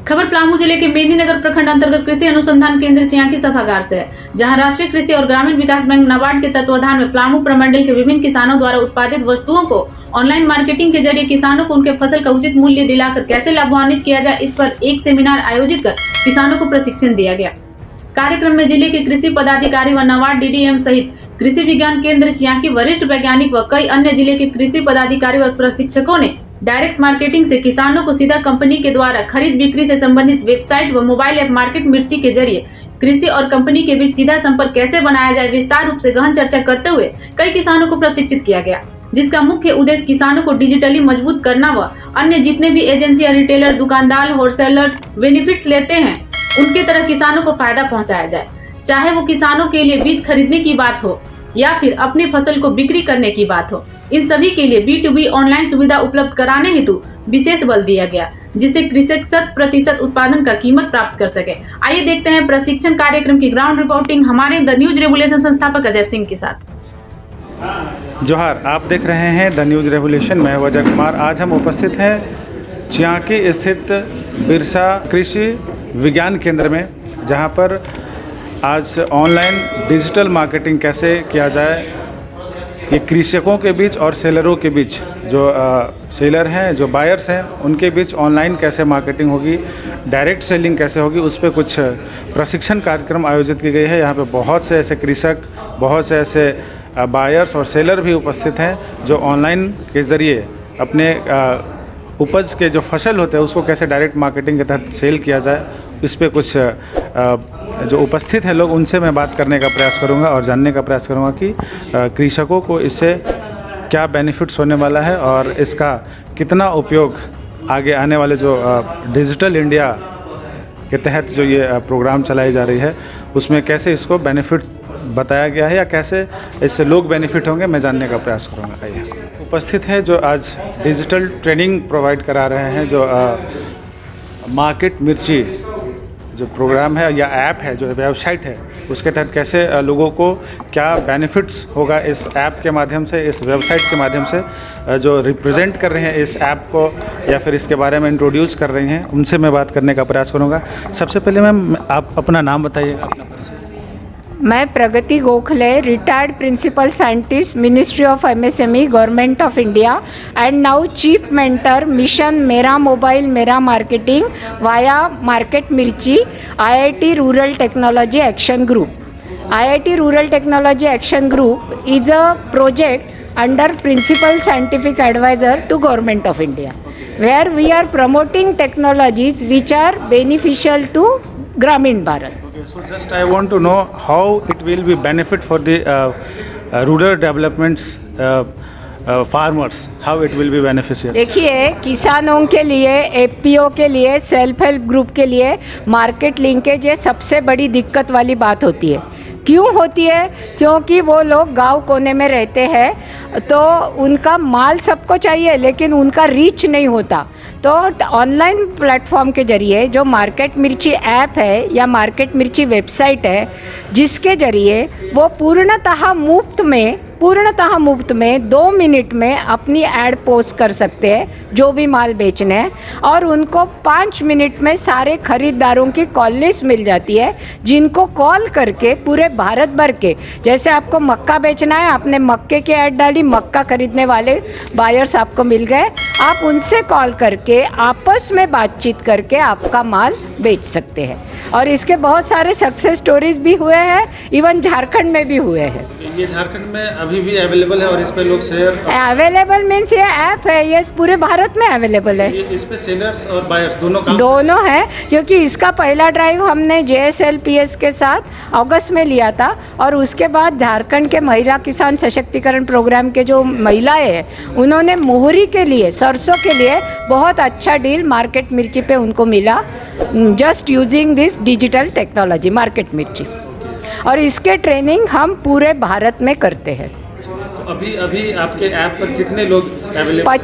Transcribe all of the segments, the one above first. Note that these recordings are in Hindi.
खबर पलामू जिले के मेदिनीनगर प्रखंड अंतर्गत कृषि अनुसंधान केंद्र चियांकी सभागार से है, जहां राष्ट्रीय कृषि और ग्रामीण विकास बैंक नाबार्ड के तत्वाधान में पलामू प्रमंडल के विभिन्न किसानों द्वारा उत्पादित वस्तुओं को ऑनलाइन मार्केटिंग के जरिए किसानों को उनके फसल का उचित मूल्य दिलाकर कैसे लाभान्वित किया जाए, इस पर एक सेमिनार आयोजित कर किसानों को प्रशिक्षण दिया गया। कार्यक्रम में जिले के कृषि पदाधिकारी व नाबार्ड डीडीएम सहित कृषि विज्ञान केंद्र चियांकी वरिष्ठ वैज्ञानिक व कई अन्य जिले के कृषि पदाधिकारी व प्रशिक्षकों ने डायरेक्ट मार्केटिंग से किसानों को सीधा कंपनी के द्वारा खरीद बिक्री से संबंधित वेबसाइट व मोबाइल ऐप मार्केट मिर्ची के जरिए कृषि और कंपनी के बीच सीधा संपर्क कैसे बनाया जाए, विस्तार रूप से गहन चर्चा करते हुए कई किसानों को प्रशिक्षित किया गया, जिसका मुख्य उद्देश्य किसानों को डिजिटली मजबूत करना व अन्य जितने भी एजेंसी या रिटेलर, दुकानदार, होलसेलर बेनिफिट लेते हैं उनके तरह किसानों को फायदा पहुंचाया जाए। चाहे वो किसानों के लिए बीज खरीदने की बात हो या फिर अपनी फसल को बिक्री करने की बात हो, इन सभी के लिए B2B ऑनलाइन सुविधा उपलब्ध कराने हेतु विशेष बल दिया गया, जिससे कृषक 100% उत्पादन का कीमत प्राप्त कर सके। आइए देखते हैं प्रशिक्षण कार्यक्रम की ग्राउंड रिपोर्टिंग हमारे द न्यूज रेवोल्यूशन संस्थापक अजय सिंह के साथ। जोहार, आप देख रहे हैं द न्यूज रेवोल्यूशन। मैं अजय कुमार। आज हम उपस्थित हैं चियांकी स्थित बिरसा कृषि विज्ञान केंद्र में, जहां पर आज ऑनलाइन डिजिटल मार्केटिंग कैसे किया जाए, ये कृषकों के बीच और सेलरों के बीच, जो सेलर हैं, जो बायर्स हैं, उनके बीच ऑनलाइन कैसे मार्केटिंग होगी, डायरेक्ट सेलिंग कैसे होगी, उस पर कुछ प्रशिक्षण कार्यक्रम आयोजित की गई है। यहाँ पे बहुत से ऐसे कृषक, बहुत से ऐसे बायर्स और सेलर भी उपस्थित हैं, जो ऑनलाइन के ज़रिए अपने उपज के जो फसल होते हैं उसको कैसे डायरेक्ट मार्केटिंग के तहत सेल किया जाए, इस पर कुछ जो उपस्थित हैं लोग, उनसे मैं बात करने का प्रयास करूंगा और जानने का प्रयास करूंगा कि कृषकों को इससे क्या बेनिफिट्स होने वाला है और इसका कितना उपयोग आगे आने वाले जो डिजिटल इंडिया के तहत जो ये प्रोग्राम चलाई जा रही है उसमें कैसे इसको बेनिफिट बताया गया है या कैसे इससे लोग बेनिफिट होंगे, मैं जानने का प्रयास करूंगा। आइए, उपस्थित है जो आज डिजिटल ट्रेनिंग प्रोवाइड करा रहे हैं, जो मार्केट मिर्ची जो प्रोग्राम है या ऐप है, जो वेबसाइट है, उसके तहत कैसे लोगों को क्या बेनिफिट्स होगा इस ऐप के माध्यम से, इस वेबसाइट के माध्यम से, जो रिप्रेजेंट कर रहे हैं इस ऐप को या फिर इसके बारे में इंट्रोड्यूस कर रहे हैं, उनसे मैं बात करने का प्रयास करूंगा। सबसे पहले मैम, आप अपना नाम बताइएगा, अपना परिचय। मैं Pragati Gokhale, retired principal scientist, ministry of MSME, government of India, and now chief mentor mission Mera mobile Mera marketing via market Mirchi, IIT rural technology action group. IIT rural technology action group is a project under principal scientific advisor to government of India, where we are promoting technologies which are beneficial to Gramin Bharat. Okay, so just I want to know how it will be benefit for the rural developments farmers, how it will be beneficial. देखिए, किसानों के लिए, FPO के लिए, सेल्फ हेल्प ग्रुप के लिए मार्केट लिंकेज ये सबसे बड़ी दिक्कत वाली बात होती है। क्यों होती है? क्योंकि वो लोग गांव कोने में रहते हैं, तो उनका माल सबको चाहिए लेकिन उनका रीच नहीं होता। तो ऑनलाइन प्लेटफॉर्म के जरिए जो मार्केट मिर्ची ऐप है या मार्केट मिर्ची वेबसाइट है, जिसके जरिए वो पूर्णतः मुफ्त में 2 मिनट में अपनी ऐड पोस्ट कर सकते हैं, जो भी माल बेचने हैं, और उनको 5 मिनट में सारे खरीदारों की कॉल लिस्ट मिल जाती है, जिनको कॉल करके पूरे भारत भर के, जैसे आपको मक्का बेचना है, आपने मक्के की ऐड डाली, मक्का खरीदने वाले बायर्स आपको मिल गए, आप उनसे कॉल करके आपस में बातचीत करके आपका माल बेच सकते हैं। और इसके बहुत सारे सक्सेस स्टोरीज भी हुए हैं, इवन झारखंड में भी हुए हैं। ये झारखंड में अभी भी अवेलेबल है और इस पे लोग शेयर अवेलेबल मीन्स ये ऐप है, ये पूरे भारत में अवेलेबल है। इस पे सेलर्स और बायर्स दोनों है, क्योंकि इसका पहला ड्राइव हमने JSLPS के साथ अगस्त में लिया था, और उसके बाद झारखंड के महिला किसान सशक्तिकरण प्रोग्राम के जो महिलाएं हैं, उन्होंने मोहरी के लिए, सरसों के लिए बहुत अच्छा डील मार्केट मिर्ची पे उनको मिला, just using this digital technology market मिर्ची। और इसके ट्रेनिंग हम पूरे भारत में करते हैं। अभी अभी आपके ऐप पर कितने लोग अवेलेबल?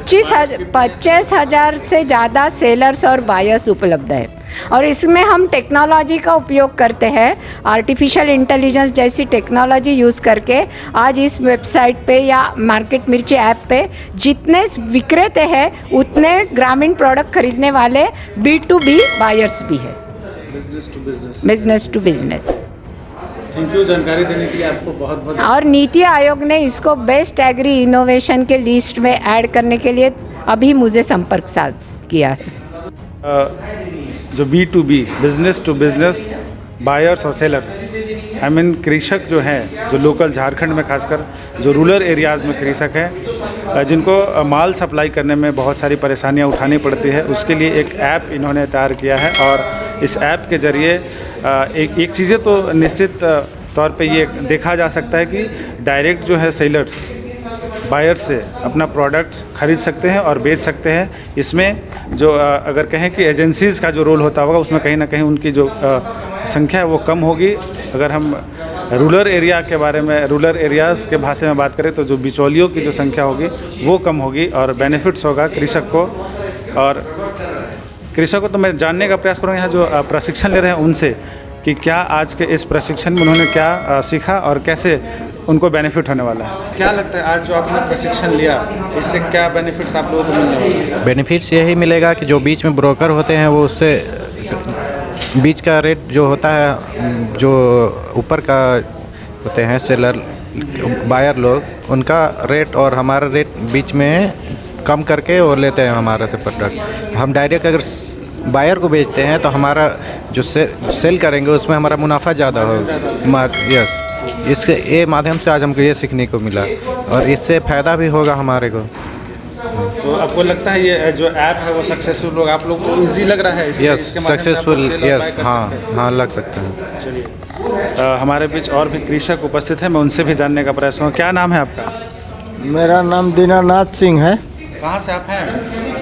25,000 से ज़्यादा सेलर्स और बायर्स उपलब्ध है। और इसमें हम टेक्नोलॉजी का उपयोग करते हैं, आर्टिफिशियल इंटेलिजेंस जैसी टेक्नोलॉजी यूज़ करके आज इस वेबसाइट पे या मार्केट मिर्ची ऐप पे जितने विक्रेता हैं उतने ग्रामीण प्रोडक्ट खरीदने वाले B2B बायर्स भी है, business to business. Business to business. Thank you जानकारी देने के लिए, आपको बहुत बहुत। और नीति आयोग ने इसको बेस्ट एग्री इनोवेशन के लिस्ट में ऐड करने के लिए अभी मुझे संपर्क साध किया है। जो B2B business to business buyers और सेलर, आई मीन कृषक जो हैं, जो लोकल झारखंड में खासकर जो रूरल एरियाज़ में कृषक हैं, जिनको माल सप्लाई करने में बहुत सारी परेशानियां उठानी पड़ती है, उसके लिए एक ऐप इन्होंने तैयार किया है। और इस ऐप के ज़रिए एक चीज़ें तो निश्चित तौर पे ये देखा जा सकता है कि डायरेक्ट जो है सेलर्स बायर से अपना प्रोडक्ट्स खरीद सकते हैं और बेच सकते हैं। इसमें जो अगर कहें कि एजेंसीज़ का जो रोल होता होगा, उसमें कहीं ना कहीं उनकी जो संख्या है वो कम होगी। अगर हम रूरल एरिया के बारे में, रूरल एरियाज़ के भाषा में बात करें तो जो बिचौलियों की जो संख्या होगी वो कम होगी और बेनिफिट्स होगा कृषक को। और कृषक को तो मैं जानने का प्रयास करूँगा यहाँ जो प्रशिक्षण ले रहे हैं उनसे कि क्या आज के इस प्रशिक्षण में उन्होंने क्या सीखा और कैसे उनको बेनिफिट होने वाला है। क्या लगता है आज जो आपने प्रशिक्षण लिया, इससे क्या बेनिफिट्स आप लोगों को मिलने वाले हैं? बेनिफिट्स यही मिलेगा कि जो बीच में ब्रोकर होते हैं वो उससे बीच का रेट जो होता है, जो ऊपर का होते हैं सेलर बायर लोग, उनका रेट और हमारा रेट बीच में कम करके वो लेते हैं हमारे से प्रोडक्ट। हम डायरेक्ट अगर बायर को बेचते हैं तो हमारा जो सेल करेंगे उसमें हमारा मुनाफा ज़्यादा होगा। यस, इसके ये माध्यम से आज हमको ये सीखने को मिला और इससे फ़ायदा भी होगा हमारे को। तो आपको लगता है ये जो ऐप है वो सक्सेसफुल होगा? आप लोग को ईजी लग रहा है? Yes, successful. यस, हाँ लग सकता है। चलिए, हमारे बीच और भी कृषक उपस्थित हैं, मैं उनसे भी जानने का प्रयास करूँगा। क्या नाम है आपका? मेरा नाम दीनानाथ सिंह है। कहाँ से आप हैं?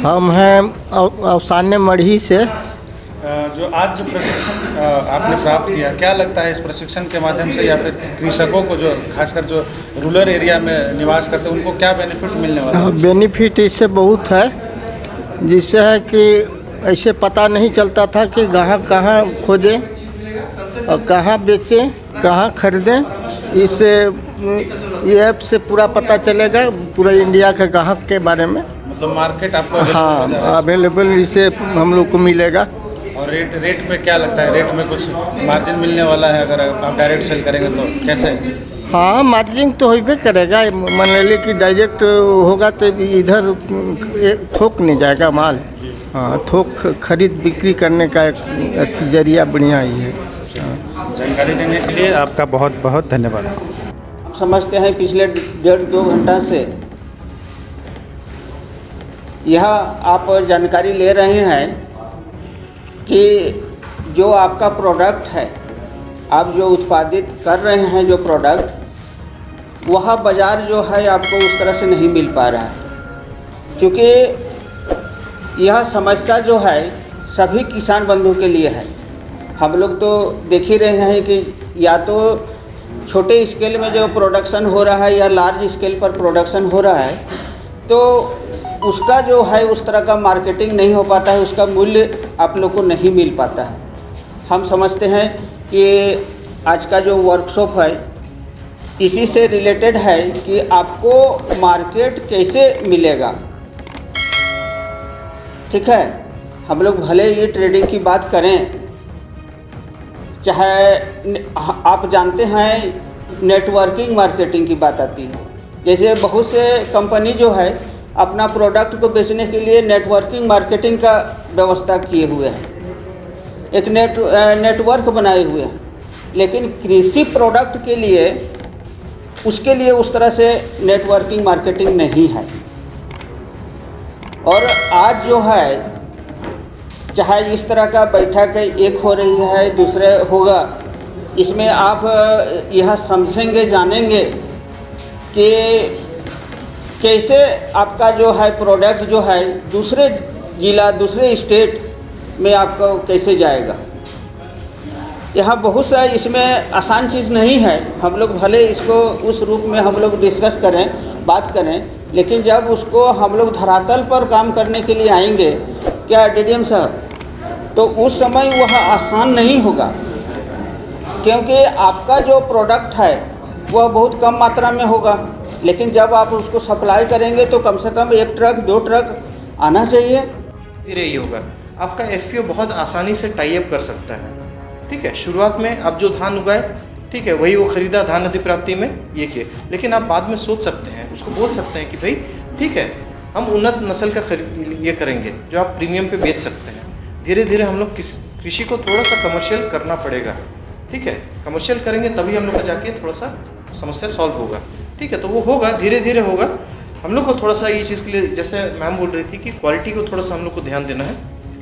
हम हैं अवसान्य मढ़ी से। जो आज जो प्रशिक्षण आपने प्राप्त किया, क्या लगता है इस प्रशिक्षण के माध्यम से या फिर कृषकों को जो खासकर जो रूरल एरिया में निवास करते हैं उनको क्या बेनिफिट मिलने वाला है? बेनिफिट इससे बहुत है, जिससे है कि ऐसे पता नहीं चलता था कि ग्राहक कहाँ खोजें और कहाँ बेचें, कहाँ खरीदें। इससे ये ऐप से पूरा पता चलेगा पूरा इंडिया के ग्राहक के बारे में। मतलब मार्केट आपको हाँ अवेलेबल इससे हम लोग को मिलेगा। और रेट पे क्या लगता है? रेट में कुछ मार्जिन मिलने वाला है अगर आप डायरेक्ट सेल करेंगे तो कैसे? हाँ मार्जिन तो होबे करेगा। मान लीजिए कि डायरेक्ट होगा तो इधर थोक नहीं जाएगा माल। हाँ, थोक खरीद बिक्री करने का एक जरिया बढ़िया ही है। जानकारी देने के लिए आपका बहुत बहुत धन्यवाद। समझते हैं पिछले 1.5-2 घंटा से यह आप जानकारी ले रहे हैं कि जो आपका प्रोडक्ट है, आप जो उत्पादित कर रहे हैं जो प्रोडक्ट, वह बाज़ार जो है आपको उस तरह से नहीं मिल पा रहा है। क्योंकि यह समस्या जो है सभी किसान बंधु के लिए है। हम लोग तो देख ही रहे हैं कि या तो छोटे स्केल में जो प्रोडक्शन हो रहा है या लार्ज स्केल पर प्रोडक्शन हो रहा है, तो उसका जो है उस तरह का मार्केटिंग नहीं हो पाता है, उसका मूल्य आप लोग को नहीं मिल पाता है। हम समझते हैं कि आज का जो वर्कशॉप है इसी से रिलेटेड है कि आपको मार्केट कैसे मिलेगा। ठीक है, हम लोग भले ये ट्रेडिंग की बात करें, चाहे आप जानते हैं नेटवर्किंग मार्केटिंग की बात आती है। जैसे बहुत से कंपनी जो है अपना प्रोडक्ट को बेचने के लिए नेटवर्किंग मार्केटिंग का व्यवस्था किए हुए हैं, एक नेटवर्क बनाए हुए हैं। लेकिन कृषि प्रोडक्ट के लिए उसके लिए उस तरह से नेटवर्किंग मार्केटिंग नहीं है। और आज जो है चाहे इस तरह का बैठक एक हो रही है, दूसरे होगा, इसमें आप यह समझेंगे, जानेंगे कि कैसे आपका जो है प्रोडक्ट जो है दूसरे ज़िला, दूसरे स्टेट में आपको कैसे जाएगा। यहाँ बहुत सा इसमें आसान चीज़ नहीं है। हम लोग भले इसको उस रूप में हम लोग डिस्कस करें, बात करें, लेकिन जब उसको हम लोग धरातल पर काम करने के लिए आएंगे क्या डीडीएम साहब, तो उस समय वह आसान नहीं होगा, क्योंकि आपका जो प्रोडक्ट है वह बहुत कम मात्रा में होगा, लेकिन जब आप उसको सप्लाई करेंगे तो कम से कम 1 ट्रक 2 ट्रक आना चाहिए। धीरे ही होगा। आपका एफपीओ बहुत आसानी से टाई अप कर सकता है, ठीक है। शुरुआत में आप जो धान उगाए, ठीक है, वही वो खरीदा धान अधिप्राप्ति में ये किए, लेकिन आप बाद में सोच सकते हैं, उसको बोल सकते हैं कि भाई ठीक है, हम उन्नत नस्ल का ये करेंगे जो आप प्रीमियम पे बेच सकते हैं। धीरे धीरे हम लोग कृषि को थोड़ा सा कमर्शियल करना पड़ेगा, ठीक है। कमर्शियल करेंगे तभी हम लोग का जाके थोड़ा सा समस्या सॉल्व होगा, ठीक है। तो वो होगा, धीरे धीरे होगा। हम लोग को थोड़ा सा ये चीज़ के लिए, जैसे मैम बोल रही थी कि क्वालिटी को थोड़ा सा हम लोग को ध्यान देना है,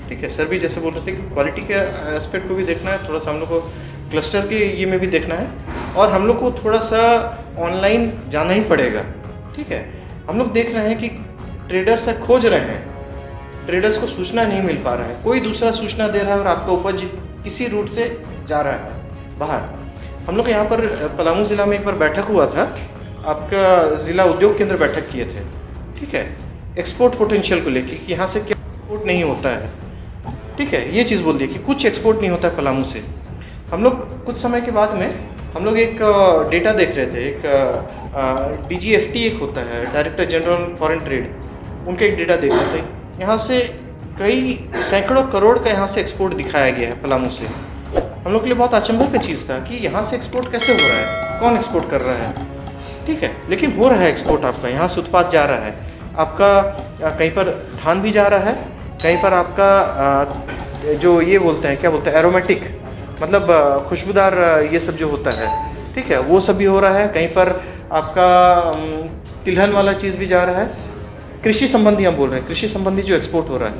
ठीक है। सर भी जैसे बोल रहे थे कि क्वालिटी के एस्पेक्ट को भी देखना है, थोड़ा सा हम लोग को क्लस्टर के ये में भी देखना है, और हम लोग को थोड़ा सा ऑनलाइन जाना ही पड़ेगा, ठीक है। हम लोग देख रहे हैं कि ट्रेडर से खोज रहे हैं, ट्रेडर्स को सूचना नहीं मिल पा रहा है, कोई दूसरा सूचना दे रहा है और आपका उपज किसी रूट से जा रहा है बाहर। हम लोग यहाँ पर पलामू ज़िला में एक बार बैठक हुआ था, आपका ज़िला उद्योग केंद्र बैठक किए थे, ठीक है, एक्सपोर्ट पोटेंशियल को लेके कि यहाँ से क्या एक्सपोर्ट नहीं होता है, ठीक है। ये चीज़ बोल दी कि कुछ एक्सपोर्ट नहीं होता है पलामू से। हम लोग कुछ समय के बाद में हम लोग एक डेटा देख रहे थे, एक DGFT एक होता है, डायरेक्टर जनरल फॉरेन ट्रेड, उनका एक डेटा देख रहे थे। यहाँ से कई सैकड़ों करोड़ का यहाँ से एक्सपोर्ट दिखाया गया है पलामू से। हम लोग के लिए बहुत अचंभे की चीज़ था कि यहाँ से एक्सपोर्ट कैसे हो रहा है, कौन एक्सपोर्ट कर रहा है, ठीक है। लेकिन हो रहा है एक्सपोर्ट, आपका यहाँ से उत्पाद जा रहा है, आपका कहीं पर धान भी जा रहा है, कहीं पर आपका जो ये बोलते हैं, क्या बोलते हैं, एरोमेटिक, मतलब खुशबूदार ये सब जो होता है, ठीक है, वो सब भी हो रहा है। कहीं पर आपका तिलहन वाला चीज़ भी जा रहा है। कृषि संबंधी हम बोल रहे हैं, कृषि संबंधी जो एक्सपोर्ट हो रहा है।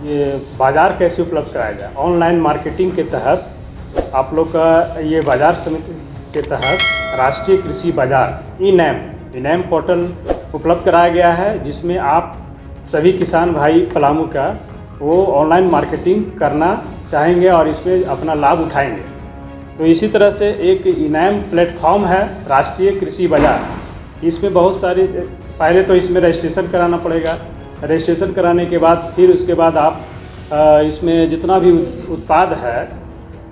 ये बाज़ार कैसे उपलब्ध कराया जाए, ऑनलाइन मार्केटिंग के तहत आप लोग का ये बाज़ार समिति के तहत राष्ट्रीय कृषि बाज़ार ई-नैम पोर्टल उपलब्ध कराया गया है, जिसमें आप सभी किसान भाई पलामू का वो ऑनलाइन मार्केटिंग करना चाहेंगे और इसमें अपना लाभ उठाएंगे। तो इसी तरह से एक ई-नैम प्लेटफॉर्म है राष्ट्रीय कृषि बाज़ार। इसमें बहुत सारी, पहले तो इसमें रजिस्ट्रेशन कराना पड़ेगा, रजिस्ट्रेशन कराने के बाद फिर उसके बाद आप इसमें जितना भी उत्पाद है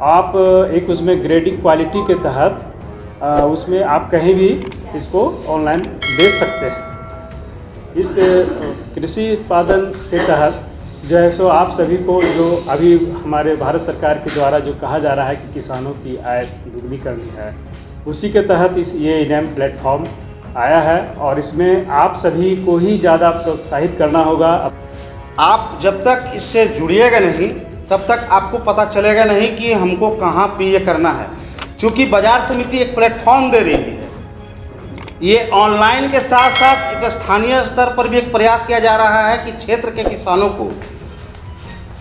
आप एक उसमें ग्रेडिंग क्वालिटी के तहत उसमें आप कहीं भी इसको ऑनलाइन बेच सकते हैं। इस कृषि उत्पादन के तहत जो है सो आप सभी को, जो अभी हमारे भारत सरकार के द्वारा जो कहा जा रहा है कि किसानों की आय दुगनी करनी है, उसी के तहत ये ई-नैम प्लेटफॉर्म आया है और इसमें आप सभी को ही ज़्यादा प्रोत्साहित करना होगा। आप जब तक इससे जुड़िएगा नहीं तब तक आपको पता चलेगा नहीं कि हमको कहाँ पे ये करना है, क्योंकि बाजार समिति एक प्लेटफॉर्म दे रही है। ये ऑनलाइन के साथ साथ एक स्थानीय स्तर पर भी एक प्रयास किया जा रहा है कि क्षेत्र के किसानों को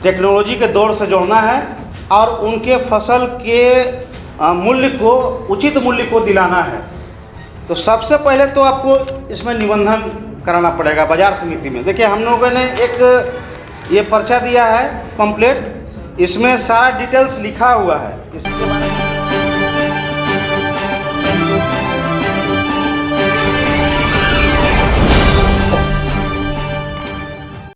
टेक्नोलॉजी के दौर से जोड़ना है और उनके फसल के मूल्य को, उचित मूल्य को दिलाना है। तो सबसे पहले तो आपको इसमें निबंधन कराना पड़ेगा बाजार समिति में। देखिए, हम लोगों ने एक ये पर्चा दिया है, पम्पलेट, इसमें सारा डिटेल्स लिखा हुआ है, इसके बारे में